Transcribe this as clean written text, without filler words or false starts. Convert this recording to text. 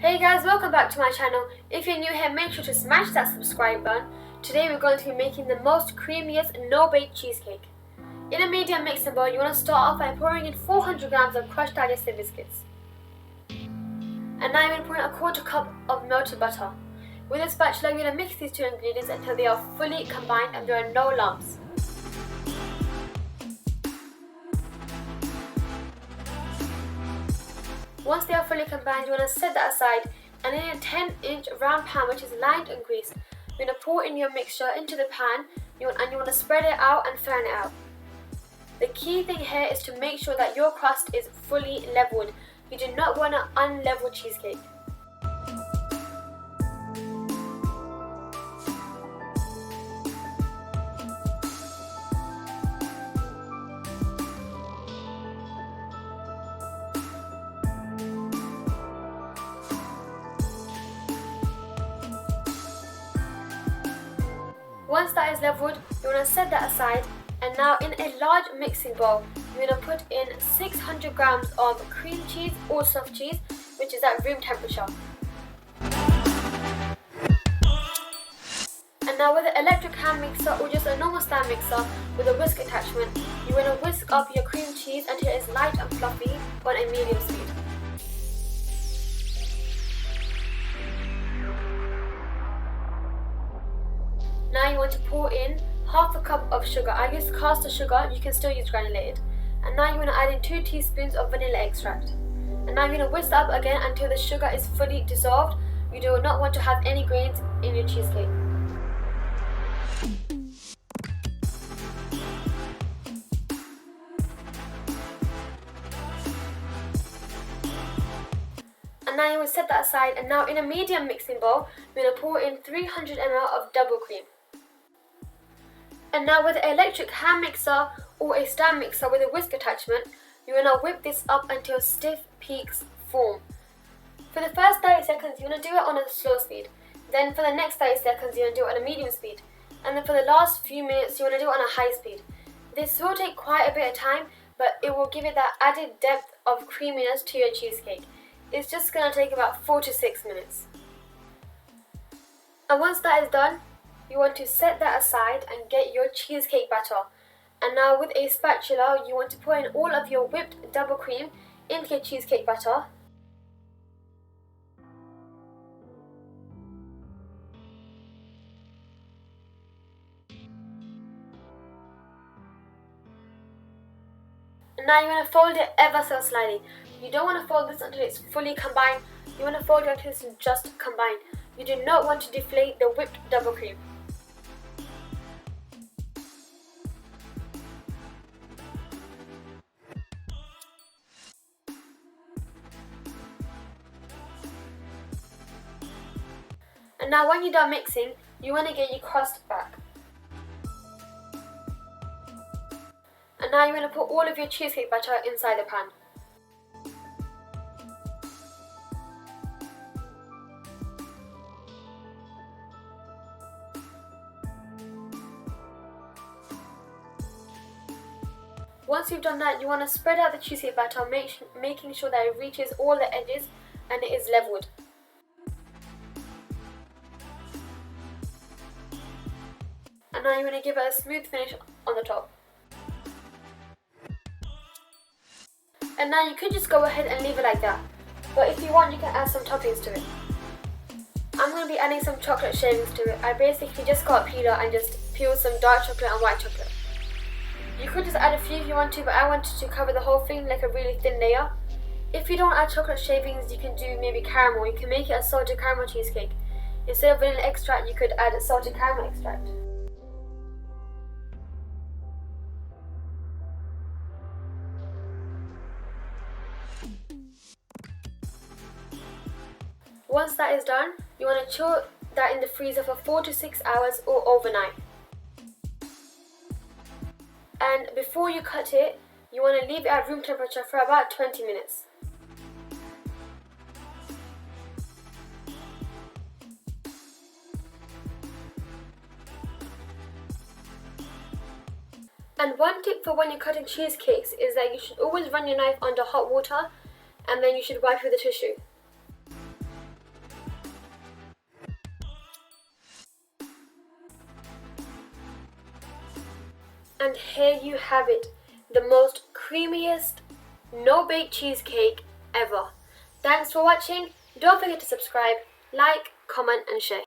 Hey guys, welcome back to my channel. If you're new here, make sure to smash that subscribe button. Today we're going to be making the most creamiest no-bake cheesecake. In a medium mixing bowl, you want to start off by pouring in 400 grams of crushed digestive biscuits. And now you're going to pour in a quarter cup of melted butter. With a spatula, you're going to mix these two ingredients until they are fully combined and there are no lumps. Once they are fully combined, you want to set that aside, and in a 10-inch round pan which is lined and greased, you're going to pour in your mixture into the pan and you want to spread it out and fan it out. The key thing here is to make sure that your crust is fully leveled. You do not want an unleveled cheesecake. Once that is leveled, you want to set that aside, and now in a large mixing bowl, you're going to put in 600 grams of cream cheese or soft cheese, which is at room temperature. And now with an electric hand mixer or just a normal stand mixer with a whisk attachment, you want to whisk up your cream cheese until it is light and fluffy on a medium speed. Now you want to pour in half a cup of sugar. I use caster sugar, you can still use granulated. And now you want to add in 2 teaspoons of vanilla extract. And now you're going to whisk up again until the sugar is fully dissolved. You do not want to have any grains in your cheesecake. And now you will set that aside, and now in a medium mixing bowl, you're going to pour in 300 ml of double cream. And now with an electric hand mixer or a stand mixer with a whisk attachment, you want to whip this up until stiff peaks form. For the first 30 seconds, you want to do it on a slow speed. Then for the next 30 seconds, you want to do it on a medium speed. And then for the last few minutes, you want to do it on a high speed. This will take quite a bit of time, but it will give it that added depth of creaminess to your cheesecake. It's just going to take about 4 to 6 minutes. And once that is done, you want to set that aside and get your cheesecake batter. And now with a spatula, you want to pour in all of your whipped double cream into your cheesecake batter. And now you want to fold it ever so slightly. You don't want to fold this until it's fully combined. You want to fold it until it's just combined. You do not want to deflate the whipped double cream. And now when you're done mixing, you want to get your crust back. And now you want to put all of your cheesecake batter inside the pan. Once you've done that, you want to spread out the cheesecake batter, making sure that it reaches all the edges and it is leveled. And now you want to give it a smooth finish on the top. And now you could just go ahead and leave it like that. But if you want, you can add some toppings to it. I'm going to be adding some chocolate shavings to it. I basically just got a peeler and just peeled some dark chocolate and white chocolate. You could just add a few if you want to, but I wanted to cover the whole thing like a really thin layer. If you don't add chocolate shavings, you can do maybe caramel. You can make it a salted caramel cheesecake. Instead of vanilla extract, you could add a salted caramel extract. Once that is done, you want to chill that in the freezer for 4 to 6 hours or overnight. And before you cut it, you want to leave it at room temperature for about 20 minutes. And one tip for when you're cutting cheesecakes is that you should always run your knife under hot water, and then you should wipe with a tissue. And here you have it, the most creamiest no-bake cheesecake ever. Thanks for watching. Don't forget to subscribe, like, comment and share.